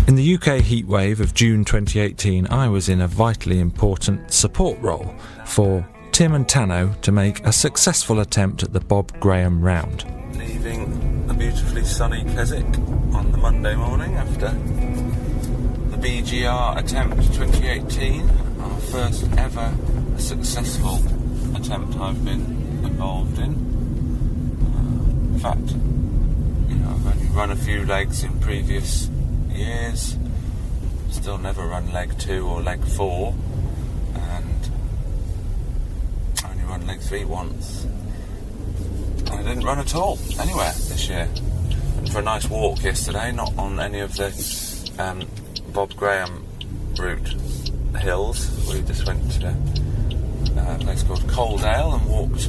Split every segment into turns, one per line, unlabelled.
In the UK heatwave of June 2018, I was in a vitally important support role for Tim and Tano to make a successful attempt at the Bob Graham Round.
Leaving a beautifully sunny Keswick on the Monday morning after the BGR attempt 2018, our first ever successful attempt I've been involved in. In fact, I've only run a few legs in previous years, still never run leg 2 or leg 4, and I only run leg 3 once. I didn't run at all anywhere this year. Went for a nice walk yesterday, not on any of the Bob Graham route hills. We just went to a place called Coaldale and walked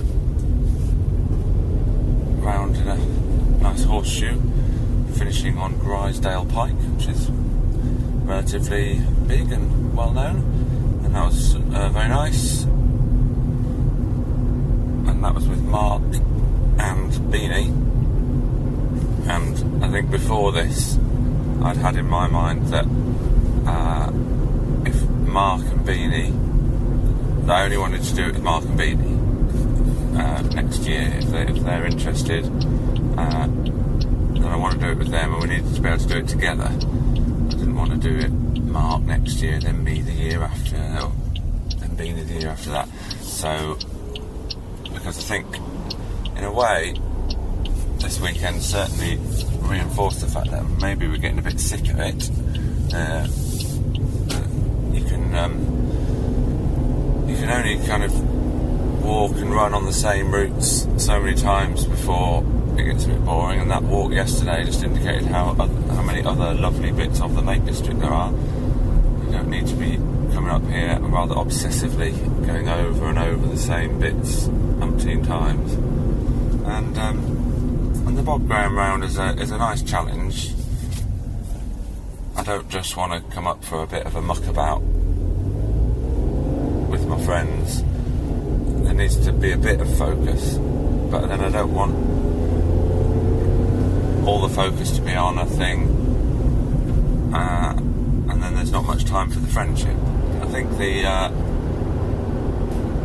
around in a nice horseshoe, finishing on Grisdale Pike, which is relatively big and well known, and that was very nice. And that was with Mark and Beanie, and I think before this I'd had in my mind that if Mark and Beanie, that I only wanted to do it with Mark and Beanie next year if they're interested, then I want to do it with them, and we needed to be able to do it together. I didn't want to do it Mark next year, then me the year after, or then Beanie the year after that. So, because I think, in a way, this weekend certainly reinforced the fact that maybe we're getting a bit sick of it. You can only kind of walk and run on the same routes so many times before it gets a bit boring, and that walk yesterday just indicated how many other lovely bits of the Lake District there are. You don't need to be coming up here rather obsessively going over and over the same bits umpteen times. And the Bob Graham Round is a nice challenge. I don't just want to come up for a bit of a muckabout with my friends. There needs to be a bit of focus, but then I don't want all the focus to be on a thing, and then there's not much time for the friendship. I think the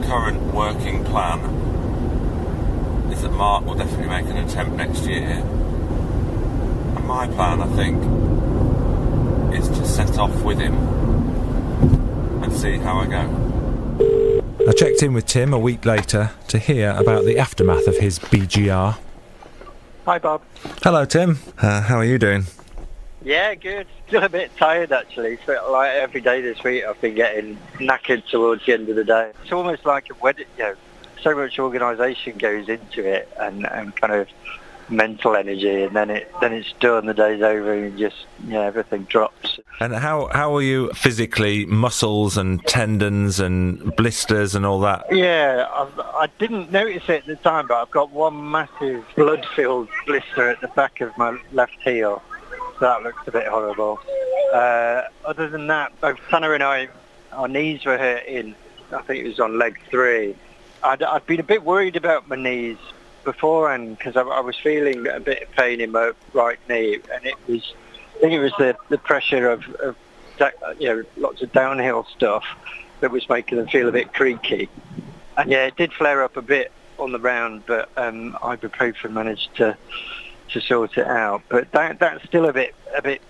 current working plan is that Mark will definitely make an attempt next year, and my plan, I think, is to set off with him and see how I go.
I checked in with Tim a week later to hear about the aftermath of his BGR.
Hi, Bob.
Hello, Tim. How are you doing?
Yeah, good. Still a bit tired, actually. So, like every day this week, I've been getting knackered towards the end of the day. It's almost like a wedding. So much organisation goes into it, and kind of mental energy, and then it's done. The day's over, and just everything drops.
And how are you physically? Muscles and tendons and blisters and all that?
Yeah, I didn't notice it at the time, but I've got one massive blood-filled blister at the back of my left heel. So that looks a bit horrible. Other than that, both Tanner and I, our knees were hurting. I think it was on leg 3. I'd been a bit worried about my knees beforehand because I was feeling a bit of pain in my right knee, and I think it was the pressure of lots of downhill stuff that was making them feel a bit creaky. And it did flare up a bit on the round, but ibuprofen managed to sort it out. But that's still a bit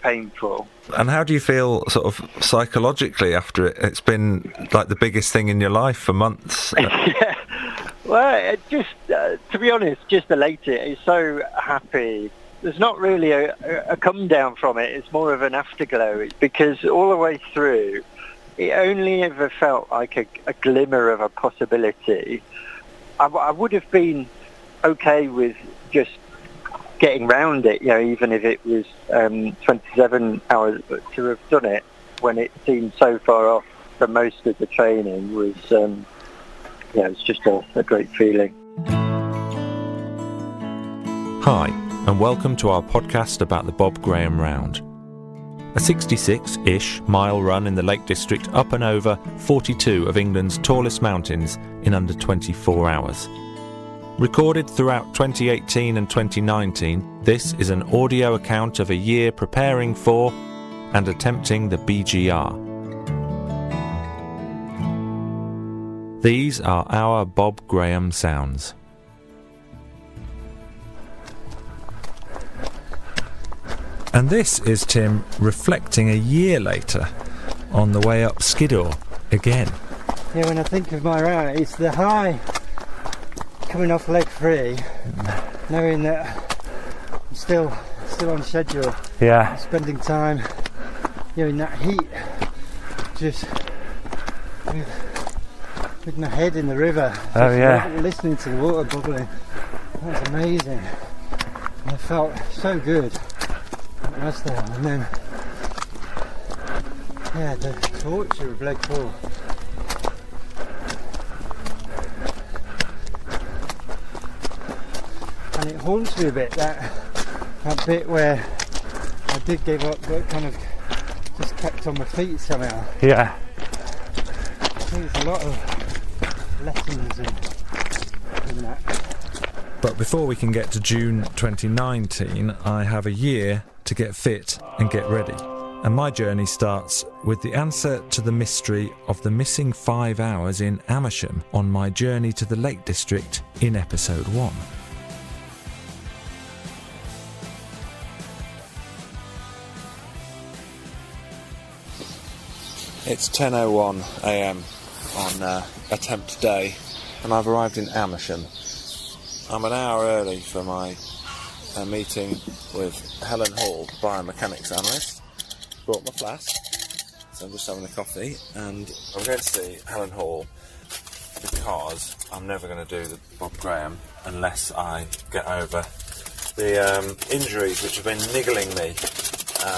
painful.
And how do you feel sort of psychologically after it? It's been like the biggest thing in your life for months.
Yeah. Well, to be honest, just elated. It's so happy. There's not really a come down from it. It's more of an afterglow. Because all the way through, it only ever felt like a glimmer of a possibility. I would have been okay with just getting round it, even if it was 27 hours. But to have done it when it seemed so far off for most of the training was... it's just a great feeling.
Hi, and welcome to our podcast about the Bob Graham Round. A 66-ish mile run in the Lake District up and over 42 of England's tallest mountains in under 24 hours. Recorded throughout 2018 and 2019, this is an audio account of a year preparing for and attempting the BGR. These are our Bob Graham sounds. And this is Tim reflecting a year later on the way up Skiddaw again.
Yeah, when I think of my round, it's the high coming off leg 3, knowing that I'm still on schedule.
Yeah.
I'm spending time, in that heat, just with my head in the river. Listening to the water bubbling. That was amazing. And it felt so good. It was there, and then the torture of leg 4. And it haunts me a bit, that bit where I did give up but kind of just kept on my feet somehow.
Yeah.
I think there's a lot of lessons in that.
But before we can get to June 2019, I have a year to get fit and get ready. And my journey starts with the answer to the mystery of the missing 5 hours in Amersham on my journey to the Lake District in episode 1. It's 10:01 a.m. on attempt day, and I've arrived in Amersham. I'm an hour early for my meeting with Helen Hall, biomechanics analyst. Brought my flask, so I'm just having a coffee, and I'm going to see Helen Hall because I'm never going to do the Bob Graham unless I get over the injuries which have been niggling me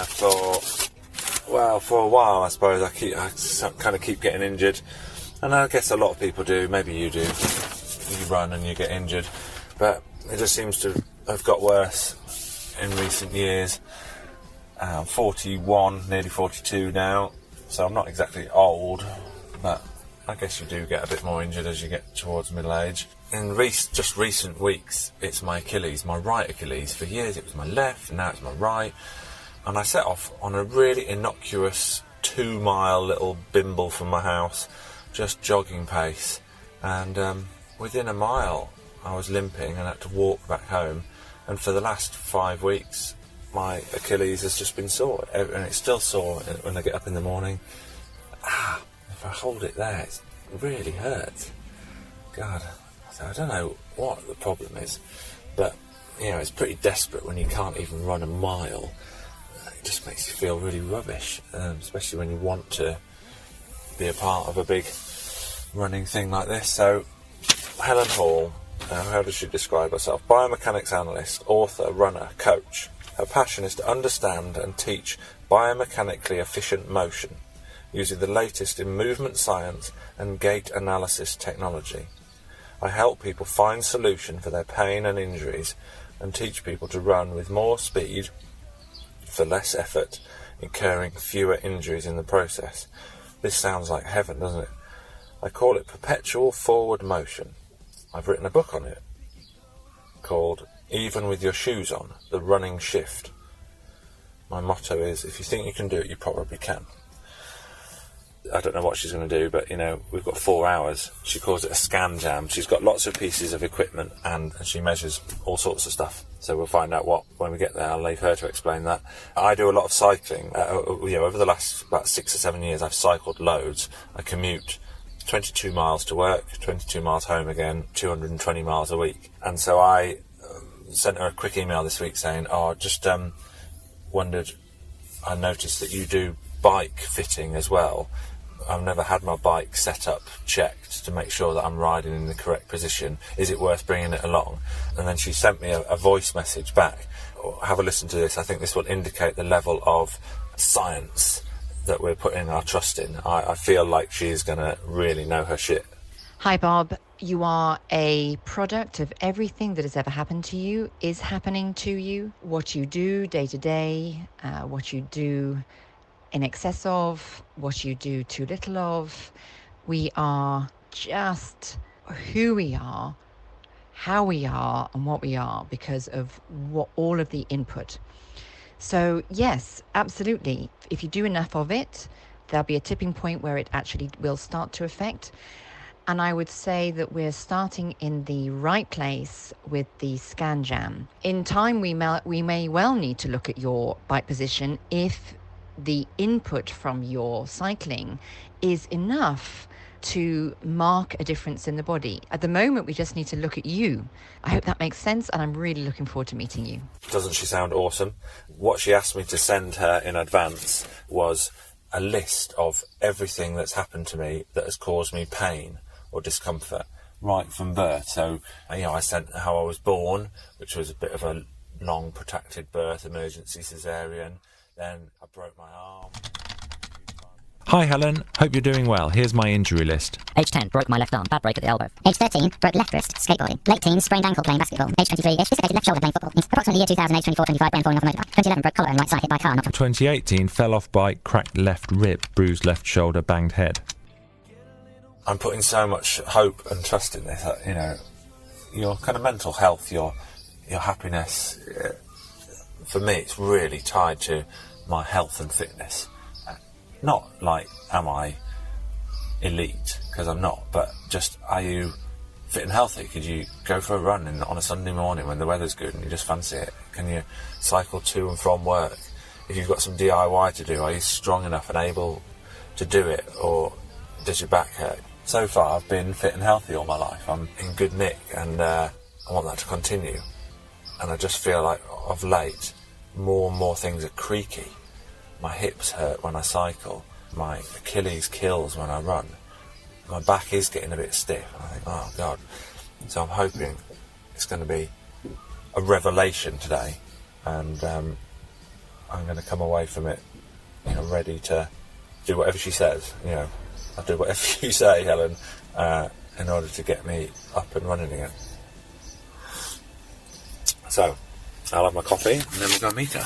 for a while. I suppose I kind of keep getting injured, and I guess a lot of people do. Maybe you do. You run and you get injured, but it just seems to have got worse in recent years. I'm 41, nearly 42 now, so I'm not exactly old, but I guess you do get a bit more injured as you get towards middle age. In just recent weeks, it's my Achilles, my right Achilles. For years it was my left, and now it's my right. And I set off on a really innocuous 2-mile little bimble from my house, just jogging pace. And within a mile, I was limping and had to walk back home. And for the last 5 weeks, my Achilles has just been sore, and it's still sore when I get up in the morning. If I hold it there, it really hurts. God, so I don't know what the problem is, but it's pretty desperate when you can't even run a mile. It just makes you feel really rubbish, especially when you want to be a part of a big running thing like this. So, Helen Hall, how does she describe herself? Biomechanics analyst, author, runner, coach. Her passion is to understand and teach biomechanically efficient motion using the latest in movement science and gait analysis technology. I help people find solution for their pain and injuries and teach people to run with more speed for less effort, incurring fewer injuries in the process. This sounds like heaven, doesn't it? I call it perpetual forward motion. I've written a book on it called Even With Your Shoes On, The Running Shift. My motto is, if you think you can do it, you probably can. I don't know what she's going to do, but we've got 4 hours. She calls it a scan jam. She's got lots of pieces of equipment and she measures all sorts of stuff. So we'll find out what when we get there. I'll leave her to explain that. I do a lot of cycling. Over the last about 6 or 7 years, I've cycled loads. I commute 22 miles to work, 22 miles home again, 220 miles a week. And so I sent her a quick email this week saying, just wondered, I noticed that you do bike fitting as well. I've never had my bike set up, checked to make sure that I'm riding in the correct position. Is it worth bringing it along? And then she sent me a voice message back. Have a listen to this. I think this will indicate the level of science that we're putting our trust in. I feel like she's going to really know her shit.
Hi, Bob. You are a product of everything that has ever happened to you, is happening to you. What you do day to day, what you do in excess of, what you do too little of. We are just who we are, how we are, and what we are because of all of the input. So yes, absolutely. If you do enough of it, there'll be a tipping point where it actually will start to affect. And I would say that we're starting in the right place with the scan jam. In time, we may well need to look at your bike position if the input from your cycling is enough to mark a difference in the body. At the moment, we just need to look at you. I hope that makes sense, and I'm really looking forward to meeting you.
Doesn't she sound awesome? What she asked me to send her in advance was a list of everything that's happened to me that has caused me pain or discomfort right from birth. So, I sent how I was born, which was a bit of a long protracted birth, emergency caesarean. Then I broke my arm.
Hi Helen, hope you're doing well. Here's my injury list.
Age 10, broke my left arm, bad break at the elbow. Age 13, broke left wrist, skateboarding. Late teens, sprained ankle playing basketball. Age 23-ish, dislocated left shoulder playing football. Approximately year 2000, age 24, 25, brain falling off a motorbike. 2011, broke collar and right side, hit by a car.
2018, fell off bike, cracked left rib, bruised left shoulder, banged head.
I'm putting so much hope and trust in this. Your kind of mental health, your happiness, for me, it's really tied to my health and fitness. Not like, am I elite? Because I'm not. But just, are you fit and healthy? Could you go for a run on a Sunday morning when the weather's good and you just fancy it? Can you cycle to and from work? If you've got some DIY to do, are you strong enough and able to do it? Or does your back hurt? So far, I've been fit and healthy all my life. I'm in good nick, and I want that to continue. And I just feel like, of late, more and more things are creaky. My hips hurt when I cycle. My Achilles kills when I run. My back is getting a bit stiff. I think, oh God. So I'm hoping it's going to be a revelation today, and I'm going to come away from it, ready to do whatever she says. I'll do whatever you say, Helen, in order to get me up and running again. So, I'll have my coffee and then we'll go meet her.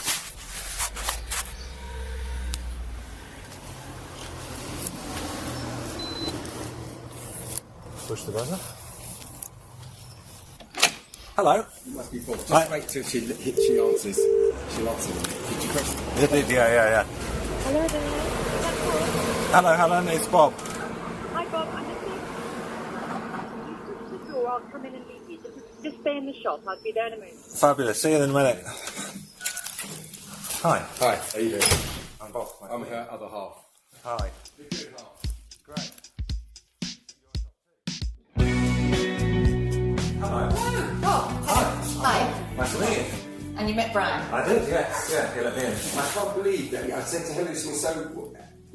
Push the buzzer. Hello.
You must be bored. Just wait till she answers. She'll answer them. Did you press them?
It did, yeah.
Hello there.
Hello, Helen, it's Bob.
Hi, Bob. I'm just going to the door. I'll come in and meet you. Just stay in the shop. I'll be there in a moment.
Fabulous. See you in a minute. Hi.
Hi, how you doing?
I'm Bob.
I'm her other half.
Hi. Great. Hello.
Oh, hi.
Nice to meet you.
And you met Brian?
I did, yes. Yeah, he let me in.
I can't believe that. I said to Helen, so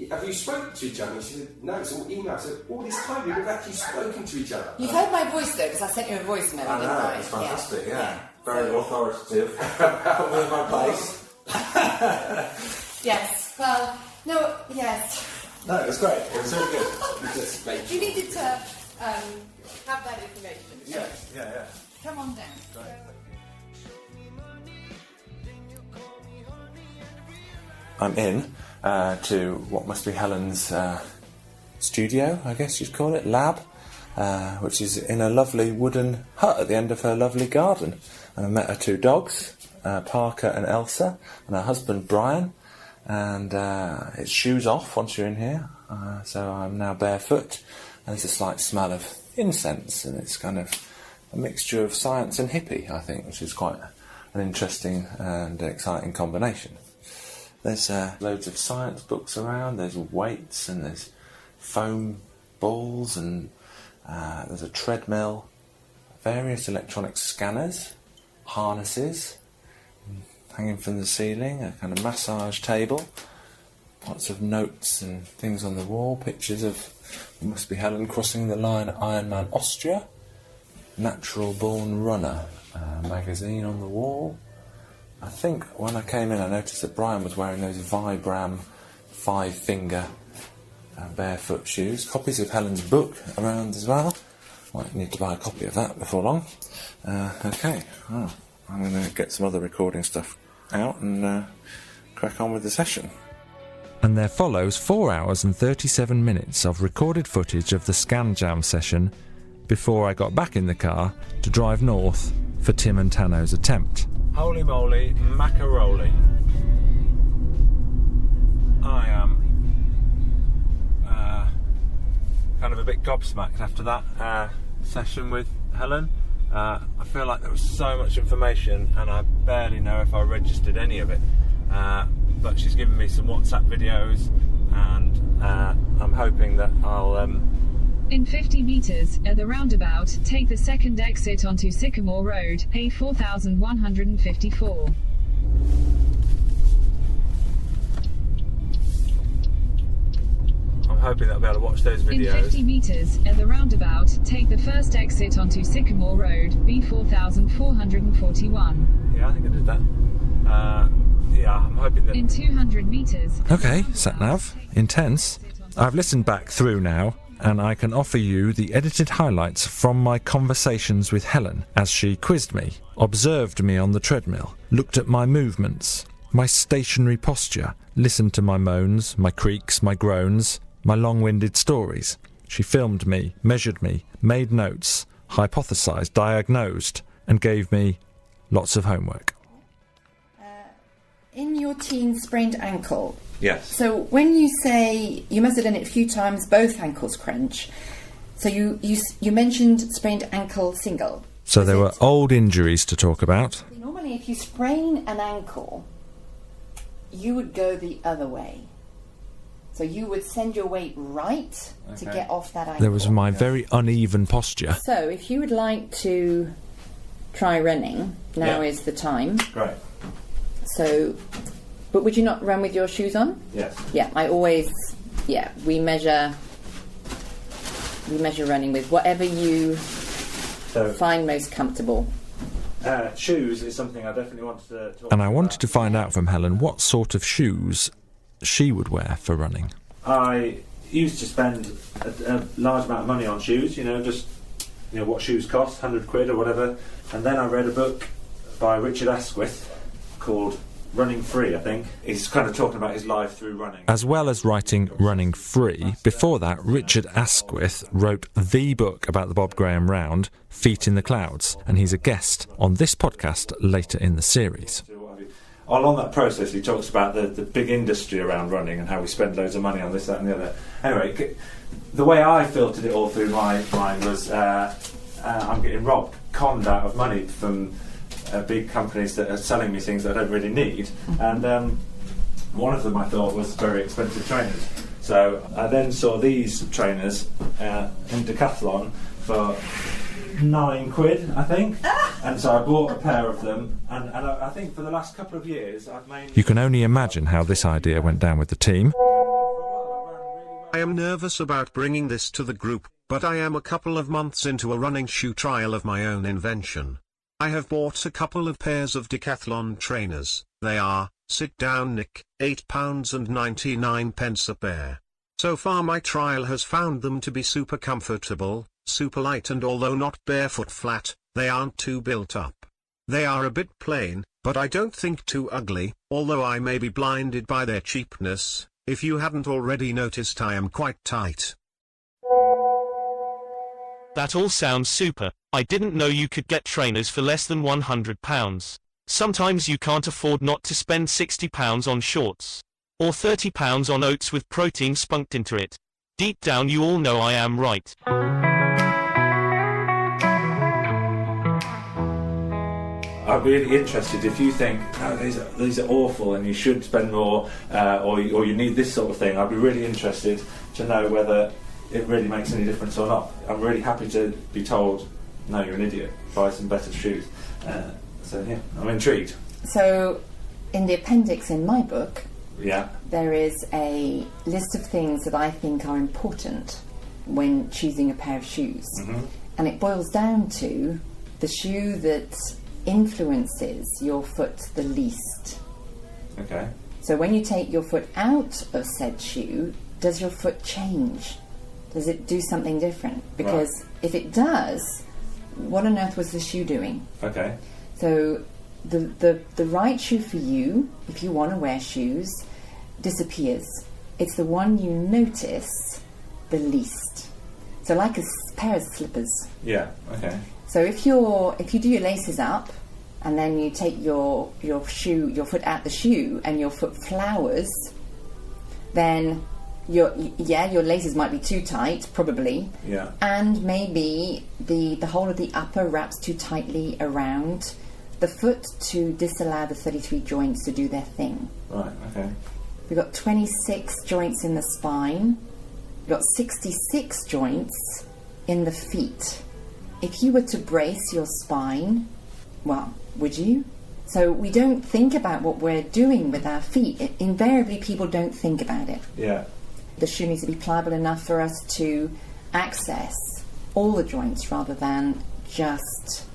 have you spoken to each other? And she said, no, it's all email. So all this time we've actually spoken to each other.
You've heard my voice though, because I sent you a voicemail,
I
didn't
know,
I?
it's fantastic, yeah. Very authoritative. Put me in my place.
Yes. Well, no, yes.
No, it was great. It was really good.
You needed to have that information.
Yeah.
Come on down.
I'm in to what must be Helen's studio, I guess you'd call it, lab, which is in a lovely wooden hut at the end of her lovely garden. And I met her two dogs, Parker and Elsa, and her husband Brian. And it's shoes off once you're in here, so I'm now barefoot. And there's a slight smell of incense, and it's kind of a mixture of science and hippie, I think, which is quite an interesting and exciting combination. There's loads of science books around, there's weights and there's foam balls and there's a treadmill, various electronic scanners, harnesses hanging from the ceiling, a kind of massage table, lots of notes and things on the wall, pictures of, it must be Helen crossing the line at Ironman Austria, Natural Born Runner magazine on the wall. I think when I came in I noticed that Brian was wearing those Vibram 5-finger barefoot shoes. Copies of Helen's book around as well. Might need to buy a copy of that before long. Okay, I'm going to get some other recording stuff out and crack on with the session.
And there follows 4 hours and 37 minutes of recorded footage of the Scan Jam session before I got back in the car to drive north for Tim and Tano's attempt.
Holy moly, macaroni. I am kind of a bit gobsmacked after that session with Helen. I feel like there was so much information and I barely know if I registered any of it. But she's given me some WhatsApp videos and I'm hoping that I'll...
In 50 metres, at the roundabout, take the second exit onto Sycamore Road, A4154.
I'm hoping that I'll be able to watch those videos.
In 50 metres, at the roundabout, take the first exit onto Sycamore Road, B4441.
Yeah, I think I did that. Yeah, I'm hoping that...
In 200 metres...
Okay, sat-nav. Intense. I've listened back through now, and I can offer you the edited highlights from my conversations with Helen as she quizzed me, observed me on the treadmill, looked at my movements, my stationary posture, listened to my moans, my creaks, my groans, my long-winded stories. She filmed me, measured me, made notes, hypothesised, diagnosed, and gave me lots of homework.
In your teen sprained ankle,
Yes.
so when you say you must have done it a few times, both ankles crunch. So you mentioned sprained ankle single.
So there were old injuries to talk about.
Normally, if you sprain an ankle, you would go the other way. So you would send your weight right to get off that ankle.
There was my very uneven posture.
So if you would like to try running, now is the time.
Great.
So, but would you not run with your shoes on?
Yes.
Yeah, I always, we measure running with whatever you find most comfortable.
Shoes is something I definitely wanted to talk
And I wanted to find out from Helen what sort of shoes she would wear for running.
I used to spend a large amount of money on shoes, what shoes cost, £100 or whatever. And then I read a book by Richard Asquith called Running Free, I think. He's kind of talking about his life through running.
As well as writing Running Free, before that, Richard Asquith wrote the book about the Bob Graham Round, Feet in the Clouds, and he's a guest on this podcast later in the series.
Along that process, he talks about the big industry around running and how we spend loads of money on this, that and the other. Anyway, the way I filtered it all through my mind was I'm getting conned out of money from big companies that are selling me things that I don't really need, and one of them I thought was very expensive trainers. So I then saw these trainers in Decathlon for £9, I think, and so I bought a pair of them, and I think for the last couple of years I've made...
You can only imagine how this idea went down with the team.
I am nervous about bringing this to the group, but I am a couple of months into a running shoe trial of my own invention. I have bought a couple of pairs of Decathlon trainers. They are, Sit Down Nick, £8.99 a pair. So far my trial has found them to be super comfortable, super light, and although not barefoot flat, they aren't too built up. They are a bit plain, but I don't think too ugly, although I may be blinded by their cheapness. If you haven't already noticed, I am quite tight.
That all sounds super. I didn't know you could get trainers for less than £100. Sometimes you can't afford not to spend £60 on shorts. Or £30 on oats with protein spunked into it. Deep down you all know I am right.
I'm really interested if you think these are awful and you should spend more, or you need this sort of thing. I'd be really interested to know whether it really makes any difference or not. I'm really happy to be told, no, you're an idiot, buy some better shoes. So yeah, I'm intrigued.
So in the appendix in my book, there is a list of things that I think are important when choosing a pair of shoes. And it boils down to the shoe that influences your foot the least.
Okay.
So when you take your foot out of said shoe, does your foot change? Does it do something different? Because if it does, what on earth was the shoe doing?
Okay.
So the right shoe for you, if you want to wear shoes, disappears. It's the one you notice the least. So like a pair of slippers.
Yeah, okay.
So if you do your laces up and then you take your foot out the shoe and your foot flowers, then your laces might be too tight, probably.
Yeah.
And maybe the whole of the upper wraps too tightly around the foot to disallow the 33 joints to do their thing.
Right, okay.
We've got 26 joints in the spine. We've got 66 joints in the feet. If you were to brace your spine, well, would you? So we don't think about what we're doing with our feet. Invariably, people don't think about it.
Yeah.
The shoe needs to be pliable enough for us to access all the joints rather than just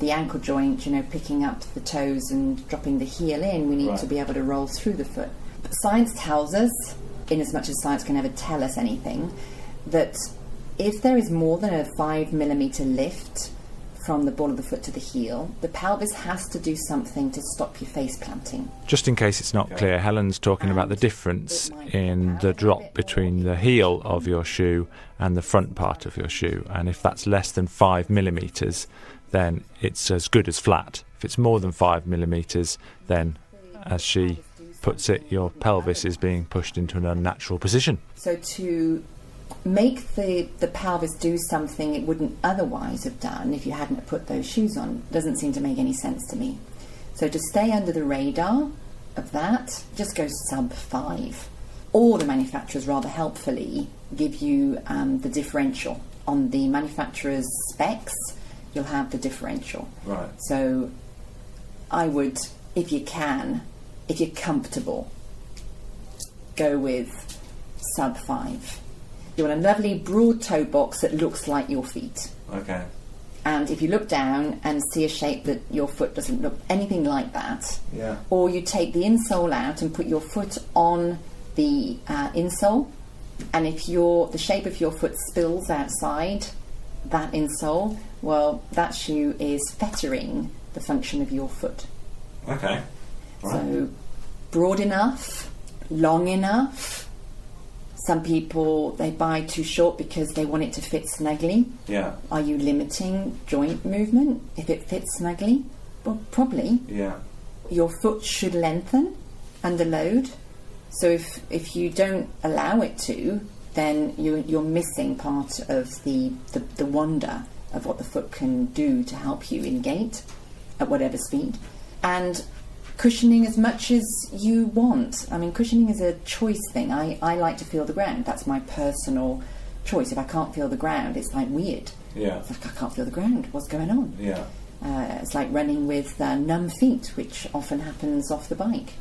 the ankle joint, picking up the toes and dropping the heel in. We need to be able to roll through the foot. But science tells us, in as much as science can never tell us anything, that if there is more than a 5 millimeter lift from the ball of the foot to the heel, the pelvis has to do something to stop your face planting.
Just in case it's not clear, Helen's talking about the difference in the drop between the heel of your shoe and the front part of your shoe. And if that's less than 5 millimetres, then it's as good as flat. If it's more than 5 millimetres, then, as she puts it, your pelvis is being pushed into an unnatural position.
So to make the pelvis do something it wouldn't otherwise have done if you hadn't put those shoes on doesn't seem to make any sense to me. So to stay under the radar of that, just go sub 5. All the manufacturers rather helpfully give you the differential. On the manufacturer's specs, you'll have the differential.
Right.
So I would, if you're comfortable, go with sub 5. You want a lovely broad toe box that looks like your feet.
Okay.
And if you look down and see a shape that your foot doesn't look anything like that, or you take the insole out and put your foot on the insole, and if the shape of your foot spills outside that insole, well, that shoe is fettering the function of your foot.
Okay. Right.
So broad enough, long enough. Some people, they buy too short because they want it to fit snugly.
Yeah. Are
you limiting joint movement if it fits snugly? Well, probably.
Yeah.
Your foot should lengthen under load. So if you don't allow it to, then you're missing part of the wonder of what the foot can do to help you in gait at whatever speed. And cushioning as much as you want. I mean, cushioning is a choice thing. I like to feel the ground. That's my personal choice. If I can't feel the ground, it's like weird.
Yeah.
It's like I can't feel the ground. What's going on?
Yeah.
It's like running with numb feet, which often happens off the bike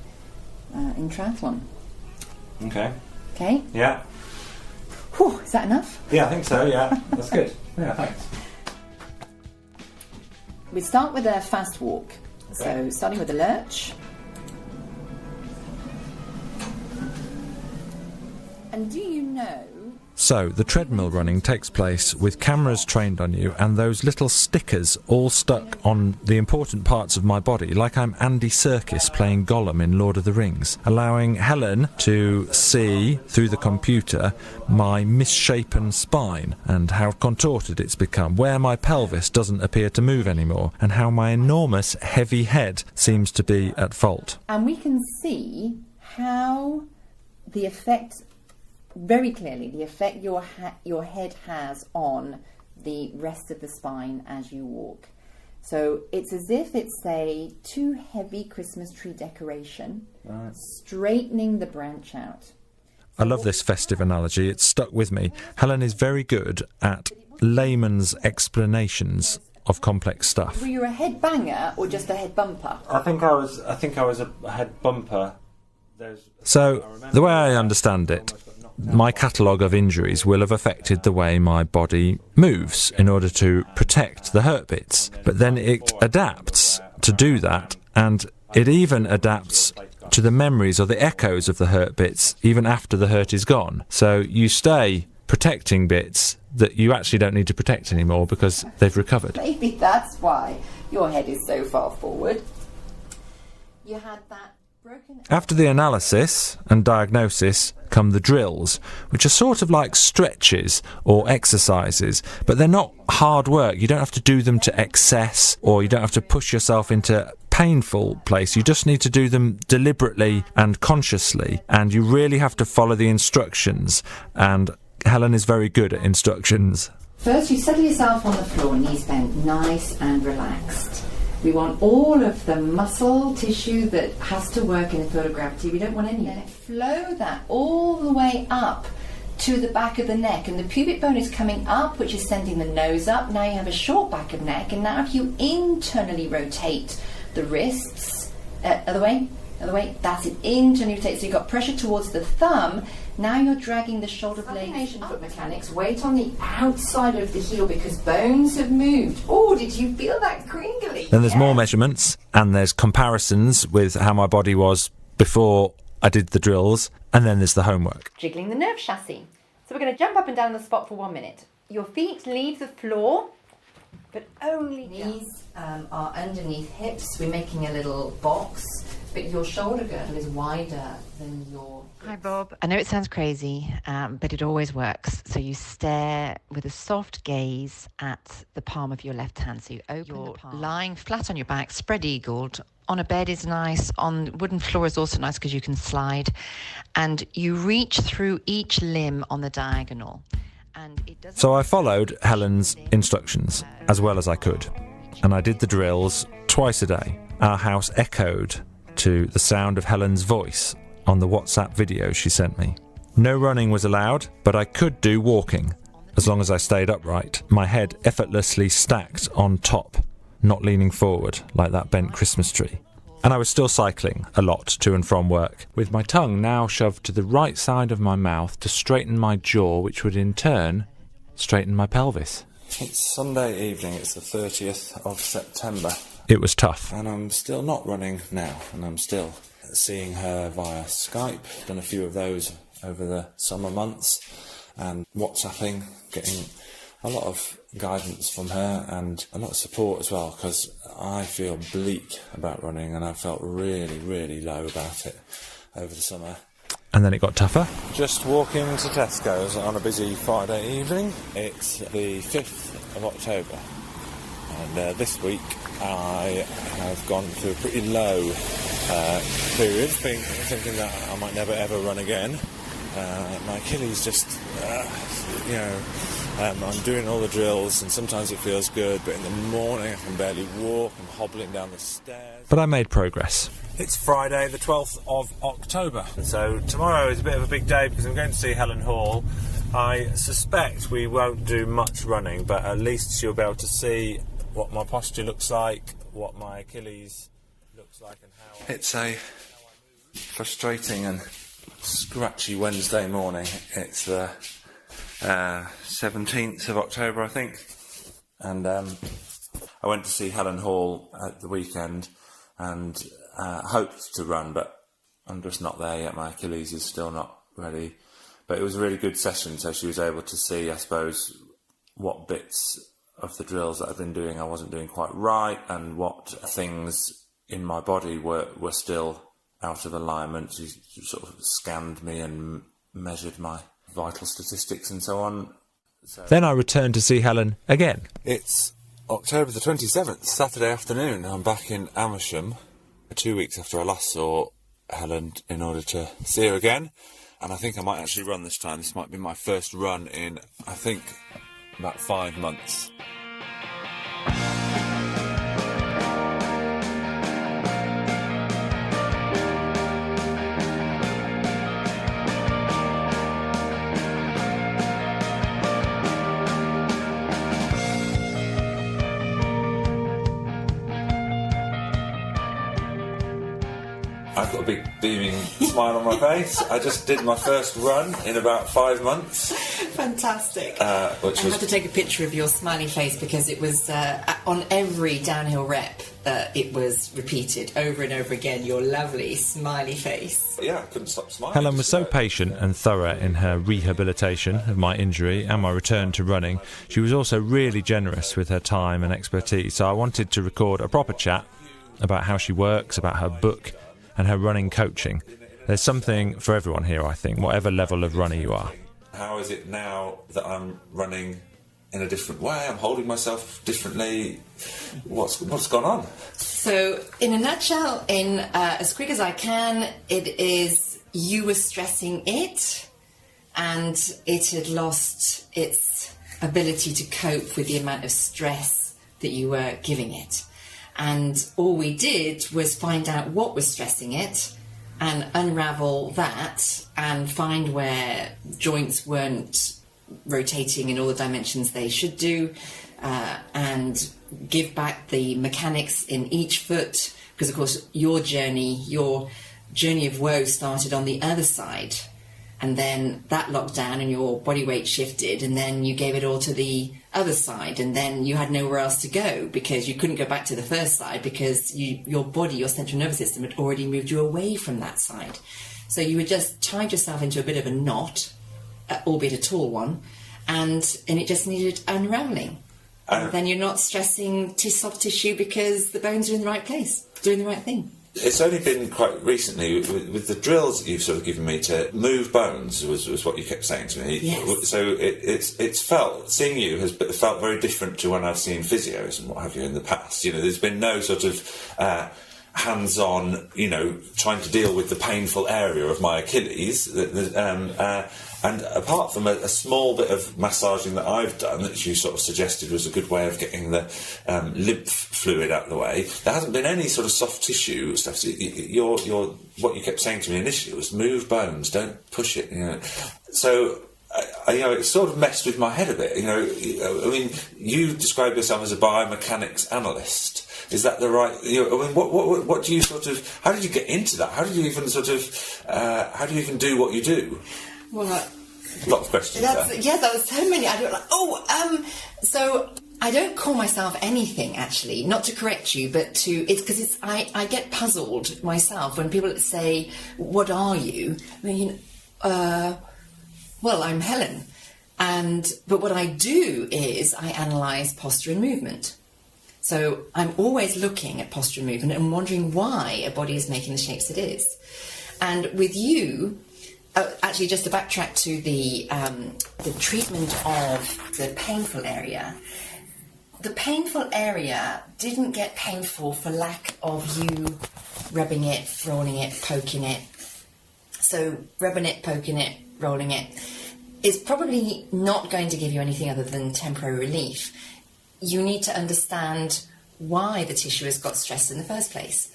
in triathlon.
Okay.
Okay?
Yeah.
Whew, is that enough?
Yeah, I think so, yeah. That's good. Yeah, thanks.
We start with a fast walk.
Okay.
So, starting with a lurch. And do you know...
So, the treadmill running takes place with cameras trained on you and those little stickers all stuck on the important parts of my body, like I'm Andy Serkis playing Gollum in Lord of the Rings, allowing Helen to see, through the computer, my misshapen spine and how contorted it's become, where my pelvis doesn't appear to move anymore, and how my enormous, heavy head seems to be at fault.
And we can see how the effect... very clearly, the effect your head has on the rest of the spine as you walk. So it's as if it's a too heavy Christmas tree decoration, straightening the branch out.
I love this festive analogy. It's stuck with me. Helen is very good at layman's explanations of complex stuff.
Were you a head banger or just a head bumper?
I think I was a head bumper. So, the way I understand it, my catalogue of injuries will have affected the way my body moves in order to protect the hurt bits. But then it adapts to do that, and it even adapts to the memories or the echoes of the hurt bits even after the hurt is gone. So you stay protecting bits that you actually don't need to protect anymore because they've recovered.
Maybe that's why your head is so far forward. You had that broken...
After the analysis and diagnosis come the drills, which are sort of like stretches or exercises, but they're not hard work. You don't have to do them to excess, or you don't have to push yourself into painful place. You just need to do them deliberately and consciously, and you really have to follow the instructions, and Helen is very good at instructions.
First, you settle yourself on the floor, knees bent, nice and relaxed. We want all of the muscle tissue that has to work in the field of gravity. We don't want any of it. Flow that all the way up to the back of the neck, and the pubic bone is coming up, which is sending the nose up. Now you have a short back of neck, and now if you internally rotate the wrists, other way, that's it, internally rotate, so you've got pressure towards the thumb. Now you're dragging the shoulder blades. Foot mechanics, weight on the outside of the heel because bones have moved. Oh, did you feel that crinkly?
Then there's more measurements, and there's comparisons with how my body was before I did the drills, and then there's the homework.
Jiggling the nerve chassis. So we're going to jump up and down the spot for 1 minute. Your feet leave the floor, but only knees are underneath hips. We're making a little box, but your shoulder girdle is wider than your...
Hi, Bob. I know it sounds crazy, but it always works. So you stare with a soft gaze at the palm of your left hand. So you open the palm. Lying flat on your back, spread-eagled. On a bed is nice. On wooden floor is also nice because you can slide. And you reach through each limb on the diagonal.
So I followed Helen's instructions as well as I could. And I did the drills twice a day. Our house echoed to the sound of Helen's voice on the WhatsApp video she sent me. No running was allowed, but I could do walking, as long as I stayed upright, my head effortlessly stacked on top, not leaning forward like that bent Christmas tree. And I was still cycling a lot to and from work, with my tongue now shoved to the right side of my mouth to straighten my jaw, which would in turn straighten my pelvis.
It's Sunday evening, it's the 30th of September.
It was tough.
And I'm still not running now, and I'm still seeing her via Skype. Done a few of those over the summer months, and WhatsApping, getting a lot of guidance from her and a lot of support as well, because I feel bleak about running, and I felt really, really low about it over the summer.
And then it got tougher.
Just walking to Tesco's on a busy Friday evening. It's the 5th of October, and this week I have gone through a pretty low period, thinking that I might never ever run again. My Achilles just, I'm doing all the drills, and sometimes it feels good, but in the morning I can barely walk. I'm hobbling down the stairs.
But I made progress.
It's Friday the 12th of October, and so tomorrow is a bit of a big day because I'm going to see Helen Hall. I suspect we won't do much running, but at least she'll be able to see what my posture looks like, what my Achilles looks like, and how... It's a frustrating and scratchy Wednesday morning. It's the 17th of October, I think, and I went to see Helen Hall at the weekend and hoped to run, but I'm just not there yet. My Achilles is still not ready, but it was a really good session, so she was able to see, I suppose, what bits of the drills that I've been doing I wasn't doing quite right, and what things in my body were still out of alignment. She sort of scanned me and measured my vital statistics and so on. So
then I returned to see Helen again.
It's October the 27th, Saturday afternoon. I'm back in Amersham 2 weeks after I last saw Helen in order to see her again, and I think I might actually run this time. This might be my first run in, I think, about 5 months. I've got a big beaming smile on my face. I just did my first run in about 5 months.
Fantastic.
I
had to take a picture of your smiley face because it was on every downhill rep. It was repeated over and over again, your lovely smiley face.
Yeah, I couldn't stop smiling.
Helen was so patient and thorough in her rehabilitation of my injury and my return to running. She was also really generous with her time and expertise, so I wanted to record a proper chat about how she works, about her book and her running coaching. There's something for everyone here, I think, whatever level of runner you are.
How is it now that I'm running in a different way. I'm holding myself differently. What's gone on?
So, in a nutshell, in as quick as I can, it is you were stressing it, and it had lost its ability to cope with the amount of stress that you were giving it. And all we did was find out what was stressing it and unravel that and find where joints weren't rotating in all the dimensions they should do, and give back the mechanics in each foot, because of course your journey of woe started on the other side, and then that locked down and your body weight shifted, and then you gave it all to the other side, and then you had nowhere else to go because you couldn't go back to the first side because your body, your central nervous system, had already moved you away from that side. So you had just tied yourself into a bit of a knot, albeit a tall one, and it just needed unravelling. And then you're not stressing soft tissue because the bones are in the right place, doing the right thing.
It's only been quite recently with the drills that you've sort of given me to move bones was what you kept saying to me.
Yes.
So it's felt, seeing you has felt very different to when I've seen physios and what have you in the past. You know, there's been no sort of hands-on, you know, trying to deal with the painful area of my Achilles. And apart from a small bit of massaging that I've done, that you sort of suggested was a good way of getting the lymph fluid out of the way, there hasn't been any sort of soft tissue stuff. So what you kept saying to me initially was move bones, don't push it. You know, so. You know, it sort of messed with my head a bit. You know, I mean, you describe yourself as a biomechanics analyst. Is that the right? You know, I mean, what do you sort of? How did you get into that? How did you even sort of? How do you even do what you do?
Well,
a lot of questions.
Yeah, that was so many. I don't like. So I don't call myself anything, actually. Not to correct you, but it's because I get puzzled myself when people say, "What are you?" I mean, well, I'm Helen, but what I do is I analyse posture and movement. So I'm always looking at posture and movement and wondering why a body is making the shapes it is. And with you, actually, just to backtrack to the treatment of the painful area, the painful area didn't get painful for lack of you rubbing it, rolling it, poking it. So rubbing it, poking it, rolling it is probably not going to give you anything other than temporary relief. You need to understand why the tissue has got stressed in the first place.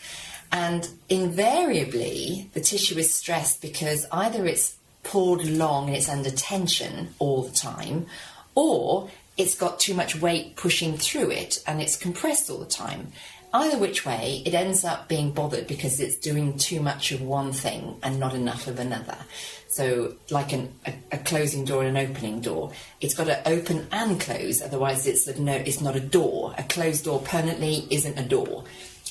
And invariably, the tissue is stressed because either it's pulled long and it's under tension all the time, or it's got too much weight pushing through it and it's compressed all the time. Either which way, it ends up being bothered because it's doing too much of one thing and not enough of another. So like a closing door and an opening door, it's got to open and close, otherwise it's not a door. A closed door permanently isn't a door.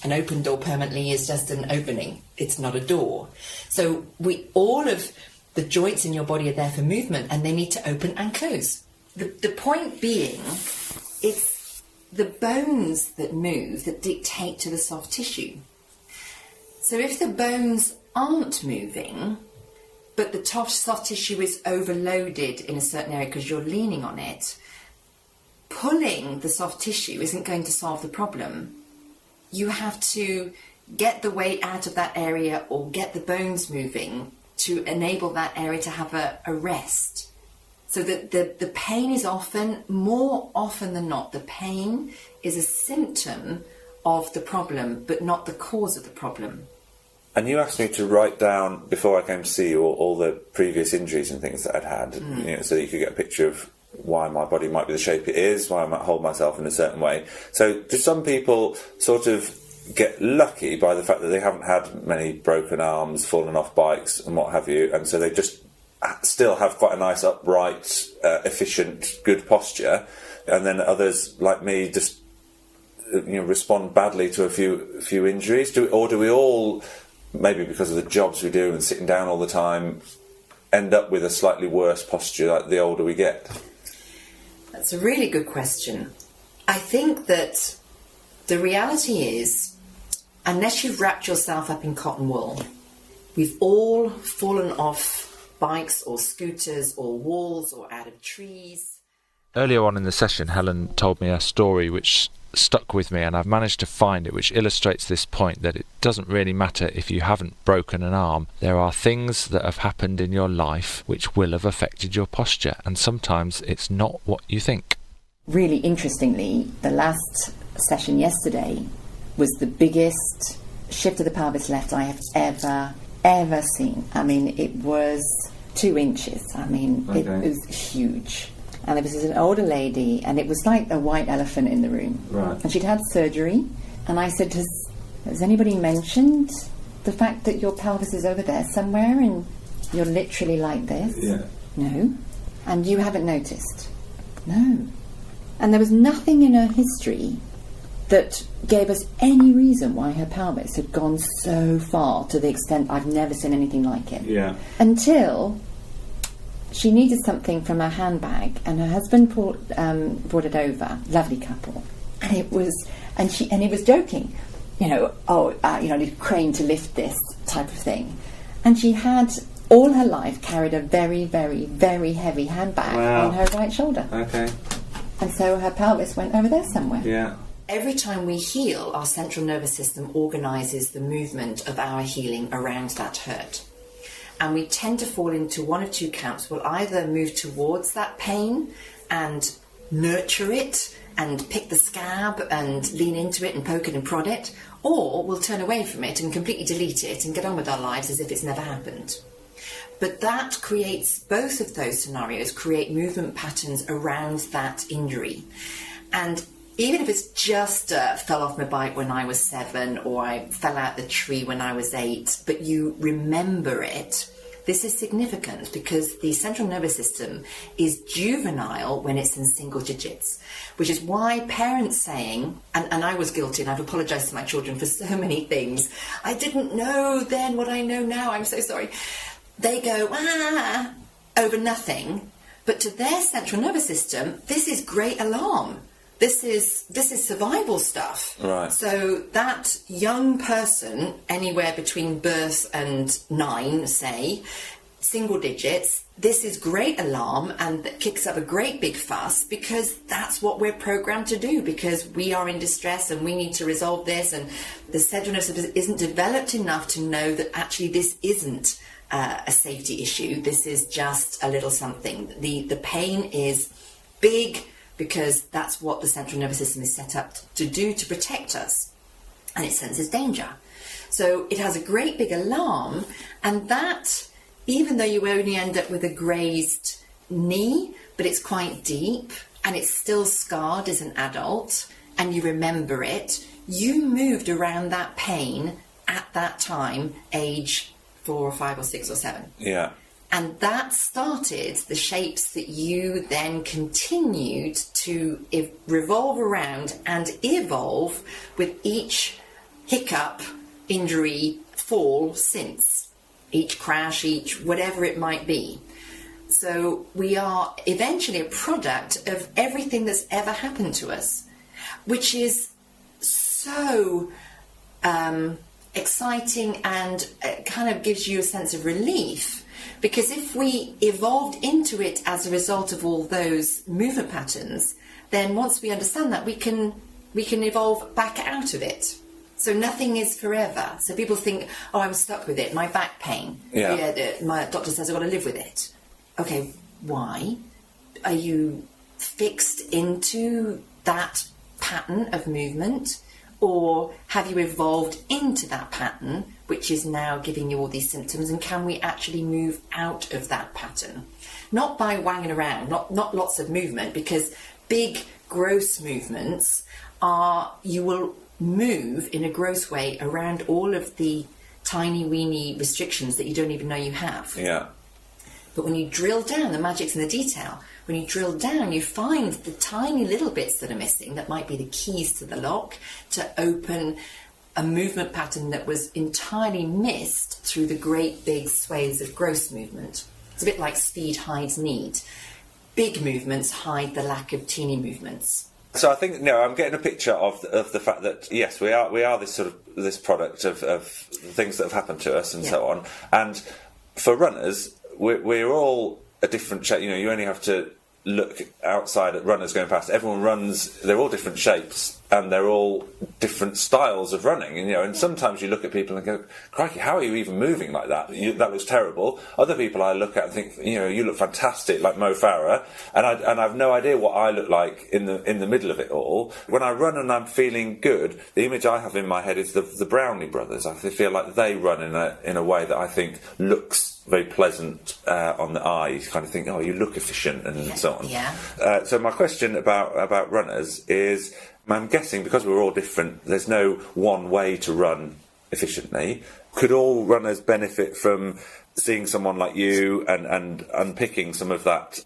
An open door permanently is just an opening. It's not a door. So all of the joints in your body are there for movement, and they need to open and close. The point being, it's the bones that move that dictate to the soft tissue. So if the bones aren't moving, but the soft tissue is overloaded in a certain area because you're leaning on it, pulling the soft tissue isn't going to solve the problem. You have to get the weight out of that area or get the bones moving to enable that area to have a rest. So that the pain is more often than not, the pain is a symptom of the problem, but not the cause of the problem.
And you asked me to write down, before I came to see you, all the previous injuries and things that I'd had, you know, so that you could get a picture of why my body might be the shape it is, why I might hold myself in a certain way. So do some people sort of get lucky by the fact that they haven't had many broken arms, fallen off bikes and what have you, and so they just still have quite a nice upright, efficient, good posture, and then others like me just respond badly to a few injuries? Do we all, maybe because of the jobs we do and sitting down all the time, end up with a slightly worse posture like the older we get?
That's a really good question. I think that the reality is, unless you've wrapped yourself up in cotton wool, we've all fallen off bikes or scooters or walls or out of trees,
Earlier on in the session, Helen told me a story which stuck with me, and I've managed to find it, which illustrates this point that it doesn't really matter if you haven't broken an arm. There are things that have happened in your life which will have affected your posture, and sometimes it's not what you think.
Really interestingly, the last session yesterday was the biggest shift of the pelvis left I have ever seen. I mean, it was 2 inches. I mean, it was huge. And there was an older lady, and it was like a white elephant in the room.
Right.
And she'd had surgery, and I said, has anybody mentioned the fact that your pelvis is over there somewhere and you're literally like this?
Yeah.
No. And you haven't noticed? No. And there was nothing in her history that gave us any reason why her pelvis had gone so far, to the extent I've never seen anything like it.
Yeah.
Until she needed something from her handbag, and her husband brought it over. Lovely couple, and he was joking, you know, I need a crane to lift this type of thing, and she had all her life carried a very, very, very heavy handbag on her right shoulder.
Okay.
And so her pelvis went over there somewhere.
Yeah.
Every time we heal, our central nervous system organises the movement of our healing around that hurt. And we tend to fall into one of 2 camps. We'll either move towards that pain and nurture it and pick the scab and lean into it and poke it and prod it, or we'll turn away from it and completely delete it and get on with our lives as if it's never happened. But that creates, both of those scenarios create movement patterns around that injury. And even if it's just fell off my bike when I was 7, or I fell out the tree when I was 8, but you remember it, this is significant because the central nervous system is juvenile when it's in single digits, which is why parents saying, and I was guilty, and I've apologised to my children for so many things, I didn't know then what I know now, I'm so sorry. They go, over nothing, but to their central nervous system, this is great alarm. This is survival stuff.
Right.
So that young person, anywhere between birth and 9, say, single digits, this is great alarm, and that kicks up a great big fuss, because that's what we're programmed to do, because we are in distress and we need to resolve this, and the central nervous system isn't developed enough to know that actually this isn't a safety issue. This is just a little something. The pain is big, because that's what the central nervous system is set up to do, to protect us, and it senses danger. So it has a great big alarm, and that, even though you only end up with a grazed knee, but it's quite deep, and it's still scarred as an adult, and you remember it, you moved around that pain at that time, age 4 or 5 or 6 or 7.
Yeah.
And that started the shapes that you then continued to revolve around and evolve with each hiccup, injury, fall since. Each crash, each whatever it might be. So we are eventually a product of everything that's ever happened to us, which is so exciting, and kind of gives you a sense of relief. Because if we evolved into it as a result of all those movement patterns, then once we understand that, we can evolve back out of it. So nothing is forever. So people think, oh, I'm stuck with it, my back pain.
Yeah.
My doctor says I've got to live with it. Okay, why? Are you fixed into that pattern of movement? Or have you evolved into that pattern, which is now giving you all these symptoms, and can we actually move out of that pattern? Not by wanging around, not lots of movement, because big, gross movements you will move in a gross way around all of the tiny, weeny restrictions that you don't even know you have.
Yeah.
But when you drill down, the magic's in the detail. When you drill down, you find the tiny little bits that are missing that might be the keys to the lock to open a movement pattern that was entirely missed through the great big swathes of gross movement. It's a bit like speed hides need. Big movements hide the lack of teeny movements.
So I think, I'm getting a picture of the fact that, yes, we are this product of things that have happened to us and so on. And for runners, we're all a different shape. You only have to look outside at runners going past, everyone runs, they're all different shapes and they're all different styles of running, and sometimes you look at people and go, crikey, how are you even moving like that? That looks terrible. Other people I look at and think, you look fantastic, like Mo Farah, and I've no idea what I look like in the middle of it all. When I run and I'm feeling good, the image I have in my head is the Brownlee brothers. I feel like they run in a way that I think looks very pleasant on the eye. You kind of think, oh, you look efficient and so on.
Yeah.
So my question about runners is, I'm guessing because we're all different, there's no one way to run efficiently. Could all runners benefit from seeing someone like you and unpicking some of that,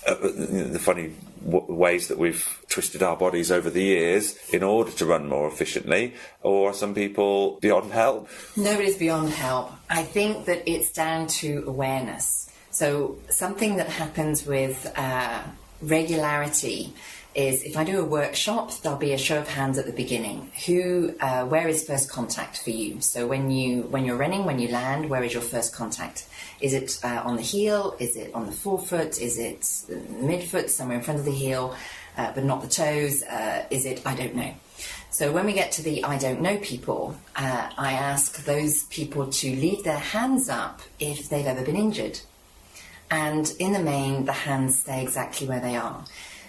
the funny ways that we've twisted our bodies over the years in order to run more efficiently? Or are some people beyond help?
Nobody's beyond help. I think that it's down to awareness. So something that happens with regularity is, if I do a workshop, there'll be a show of hands at the beginning. Where is first contact for you? So when you're running, when you land, where is your first contact? Is it on the heel? Is it on the forefoot? Is it midfoot, somewhere in front of the heel, but not the toes? Is it, I don't know. So when we get to the I don't know people, I ask those people to leave their hands up if they've ever been injured. And in the main, the hands stay exactly where they are.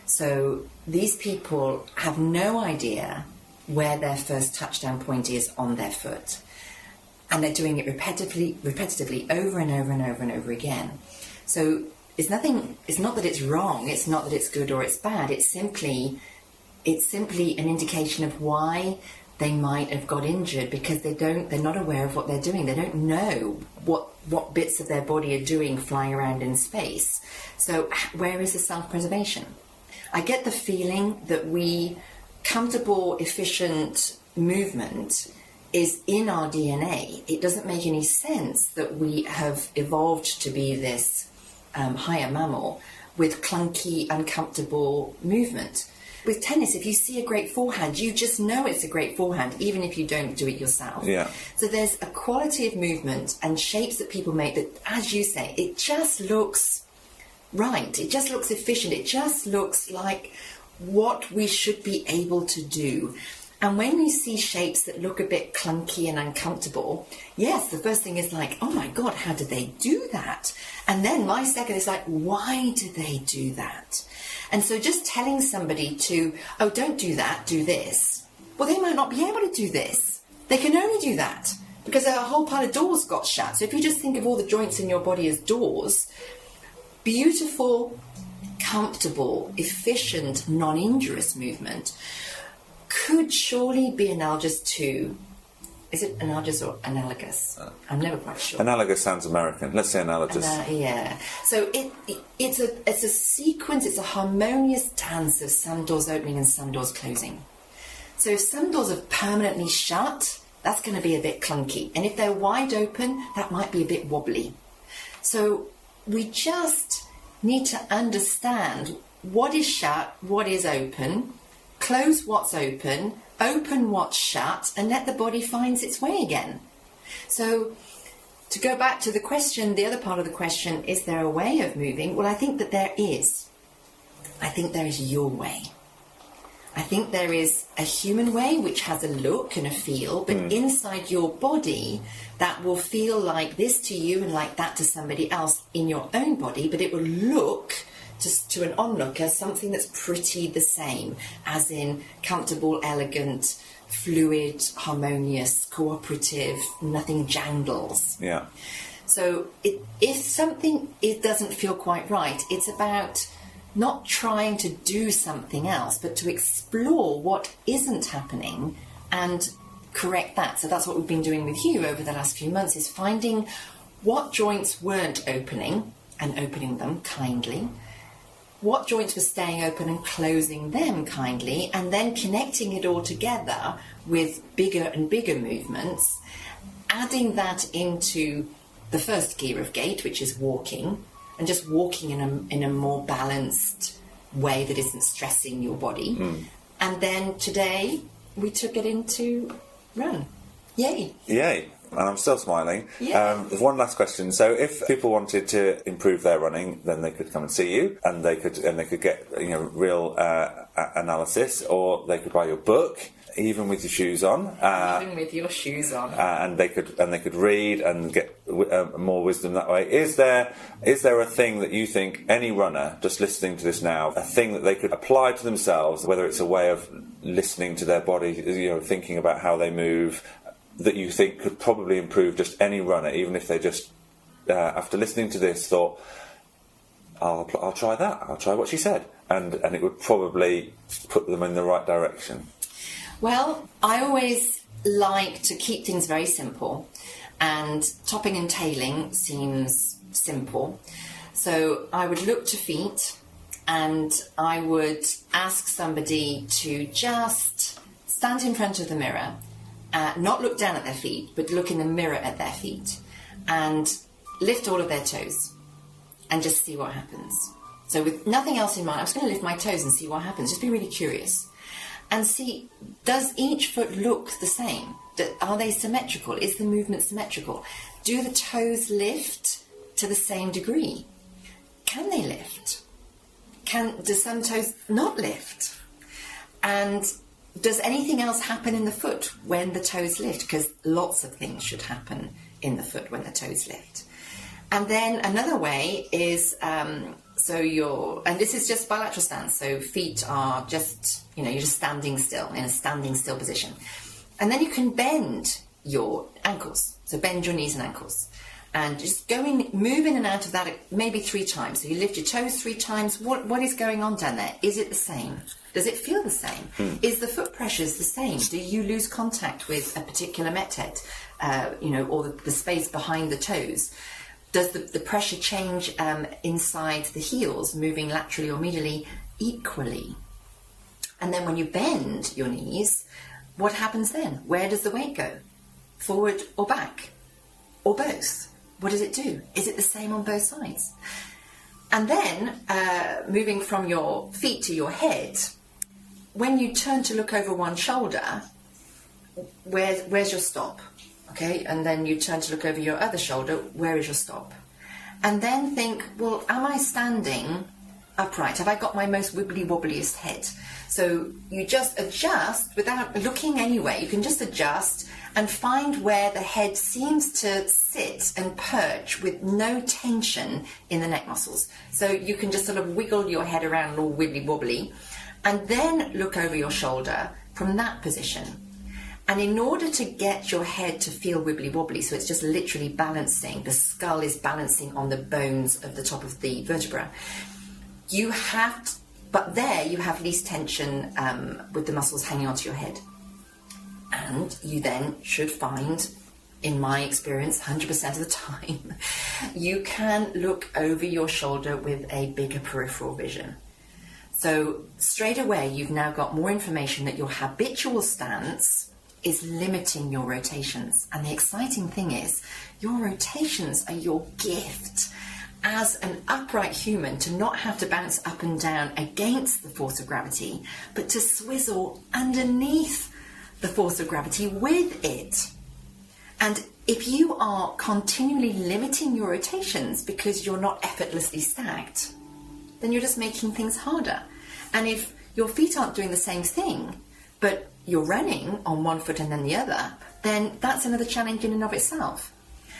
So these people have no idea where their first touchdown point is on their foot. And they're doing it repetitively over and over and over and over again. So it's not that it's wrong, it's not that it's good or it's bad, it's simply an indication of why they might have got injured, because they're not aware of what they're doing. They don't know what bits of their body are doing flying around in space. So where is the self-preservation? I get the feeling that comfortable, efficient movement is in our DNA. It doesn't make any sense that we have evolved to be this higher mammal with clunky, uncomfortable movement. With tennis, if you see a great forehand, you just know it's a great forehand, even if you don't do it yourself.
Yeah.
So there's a quality of movement and shapes that people make that, as you say, it just looks right. It just looks efficient. It just looks like what we should be able to do. And when you see shapes that look a bit clunky and uncomfortable, yes, the first thing is like, oh my God, how did they do that? And then my second is like, why do they do that? And so just telling somebody to, oh, don't do that, do this. Well, they might not be able to do this. They can only do that because a whole pile of doors got shut. So if you just think of all the joints in your body as doors, beautiful, comfortable, efficient, non-injurious movement could surely be analogous to, is it analogous or analogous? I'm never quite sure.
Analogous sounds American. Let's say analogous.
Yeah. So it's a sequence, it's a harmonious dance of some doors opening and some doors closing. So if some doors are permanently shut, that's going to be a bit clunky. And if they're wide open, that might be a bit wobbly. So we just need to understand what is shut, what is open, close what's open what's shut, and let the body find its way again. So to go back to the question, the other part of the question, is there a way of moving? Well, I think that there is. I think there is your way. I think there is a human way which has a look and a feel, but inside your body that will feel like this to you and like that to somebody else in your own body, but it will look to an onlooker something that's pretty the same, as in comfortable, elegant, fluid, harmonious, cooperative, nothing jangles.
Yeah.
So if something doesn't feel quite right, it's about not trying to do something else, but to explore what isn't happening and correct that. So that's what we've been doing with you over the last few months, is finding what joints weren't opening and opening them kindly, what joints were staying open and closing them kindly, and then connecting it all together with bigger and bigger movements, adding that into the first gear of gait, which is walking, and just walking in a more balanced way that isn't stressing your body. And then today we took it into run. Yay.
Yay. And I'm still smiling.
Yeah.
There's one last question. So, if people wanted to improve their running, then they could come and see you, and they could get real analysis, or they could buy your book, even with your shoes on.
Even with your shoes on.
And they could read and get more wisdom that way. Is there a thing that you think any runner just listening to this now, a thing that they could apply to themselves, whether it's a way of listening to their body, thinking about how they move, that you think could probably improve just any runner, even if they just, after listening to this, thought, I'll try that, I'll try what she said, and it would probably put them in the right direction?
Well, I always like to keep things very simple, and topping and tailing seems simple. So I would look to feet, and I would ask somebody to just stand in front of the mirror, not look down at their feet, but look in the mirror at their feet, and lift all of their toes, and just see what happens. So with nothing else in mind, I'm just going to lift my toes and see what happens. Just be really curious. And see, does each foot look the same? Are they symmetrical? Is the movement symmetrical? Do the toes lift to the same degree? Can they lift? Do some toes not lift? And does anything else happen in the foot when the toes lift? Because lots of things should happen in the foot when the toes lift. And then another way is, and this is just bilateral stance, so feet are just, you're just standing still, in a standing still position. And then you can bend your ankles, so bend your knees and ankles. And just move in and out of that maybe 3 times. So you lift your toes 3 times. What is going on down there? Is it the same? Does it feel the same? Is the foot pressures the same? Do you lose contact with a particular methead, or the space behind the toes? Does the pressure change inside the heels, moving laterally or medially equally? And then when you bend your knees, what happens then? Where does the weight go? Forward or back? Or both? What does it do? Is it the same on both sides? And then, moving from your feet to your head, when you turn to look over one shoulder, where's your stop? Okay, and then you turn to look over your other shoulder, where is your stop? And then think, well, am I standing upright? Have I got my most wibbly-wobbliest head? So you just adjust without looking anywhere. You can just adjust and find where the head seems to sit and perch with no tension in the neck muscles. So you can just sort of wiggle your head around all wibbly-wobbly, and then look over your shoulder from that position. And in order to get your head to feel wibbly-wobbly, so it's just literally balancing, the skull is balancing on the bones of the top of the vertebra, you have least tension with the muscles hanging onto your head. And you then should find, in my experience, 100% of the time, you can look over your shoulder with a bigger peripheral vision. So straight away, you've now got more information that your habitual stance is limiting your rotations. And the exciting thing is, your rotations are your gift as an upright human, to not have to bounce up and down against the force of gravity, but to swizzle underneath the force of gravity with it. And if you are continually limiting your rotations because you're not effortlessly stacked, then you're just making things harder. And if your feet aren't doing the same thing, but you're running on one foot and then the other, then that's another challenge in and of itself.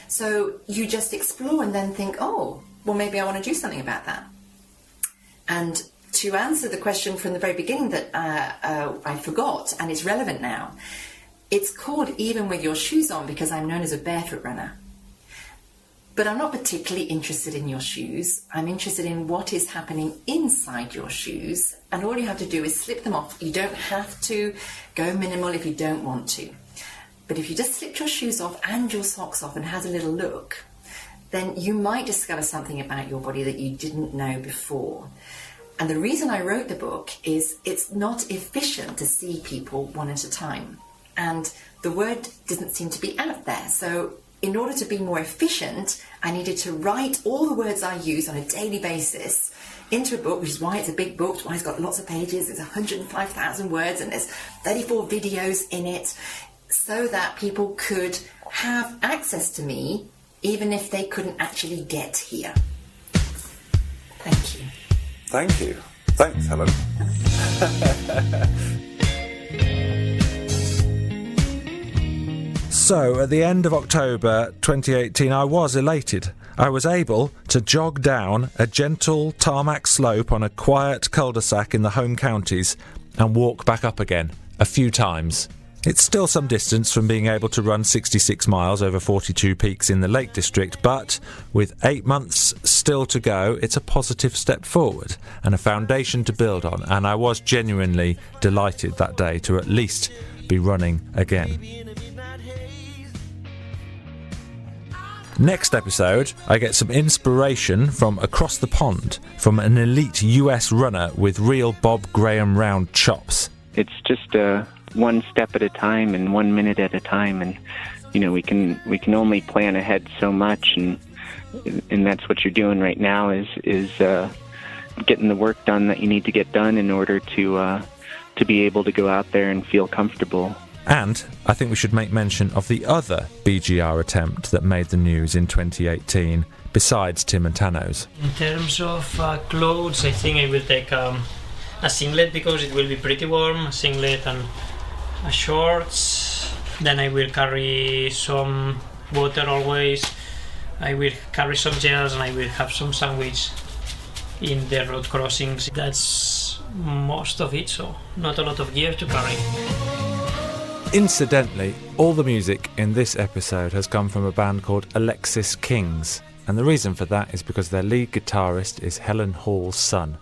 So you just explore and then think, oh, well, maybe I want to do something about that. And to answer the question from the very beginning that I forgot, and it's relevant now, it's called Even With Your Shoes On because I'm known as a barefoot runner. But I'm not particularly interested in your shoes. I'm interested in what is happening inside your shoes. And all you have to do is slip them off. You don't have to go minimal if you don't want to. But if you just slip your shoes off and your socks off and had a little look, then you might discover something about your body that you didn't know before. And the reason I wrote the book is it's not efficient to see people one at a time. And the word doesn't seem to be out there. So in order to be more efficient, I needed to write all the words I use on a daily basis into a book, which is why it's a big book, why it's got lots of pages, there's 105,000 words and there's 34 videos in it, so that people could have access to me even if they couldn't actually get here. Thank you.
Thank you. Thanks, Helen.
So, at the end of October 2018, I was elated. I was able to jog down a gentle tarmac slope on a quiet cul-de-sac in the home counties and walk back up again a few times. It's still some distance from being able to run 66 miles over 42 peaks in the Lake District, but with 8 months still to go, it's a positive step forward and a foundation to build on, and I was genuinely delighted that day to at least be running again. Next episode, I get some inspiration from across the pond, from an elite US runner with real Bob Graham Round chops.
It's just one step at a time and 1 minute at a time, and we can only plan ahead so much, and that's what you're doing right now is getting the work done that you need to get done in order to be able to go out there and feel comfortable.
And I think we should make mention of the other BGR attempt that made the news in 2018, besides Tim and Tano's.
In terms of clothes, I think I will take a singlet because it will be pretty warm, a singlet and shorts. Then I will carry some water always. I will carry some gels and I will have some sandwich in the road crossings. That's most of it, so not a lot of gear to carry.
Incidentally, all the music in this episode has come from a band called Alexis Kings, and the reason for that is because their lead guitarist is Helen Hall's son,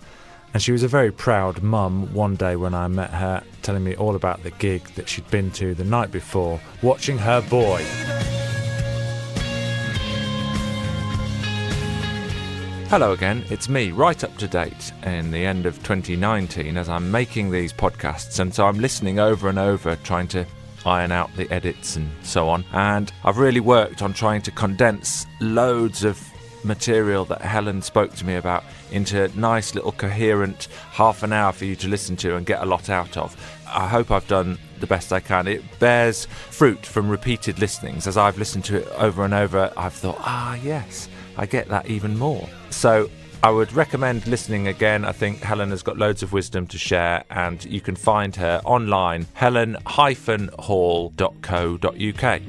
and she was a very proud mum one day when I met her, telling me all about the gig that she'd been to the night before, watching her boy. Hello again, it's me, right up to date in the end of 2019 as I'm making these podcasts, and so I'm listening over and over trying to iron out the edits and so on, and I've really worked on trying to condense loads of material that Helen spoke to me about into nice little coherent half an hour for you to listen to and get a lot out of. I hope I've done the best I can. It bears fruit from repeated listenings. As I've listened to it over and over, I've thought, yes, I get that even more. So I would recommend listening again. I think Helen has got loads of wisdom to share, and you can find her online, helen-hall.co.uk.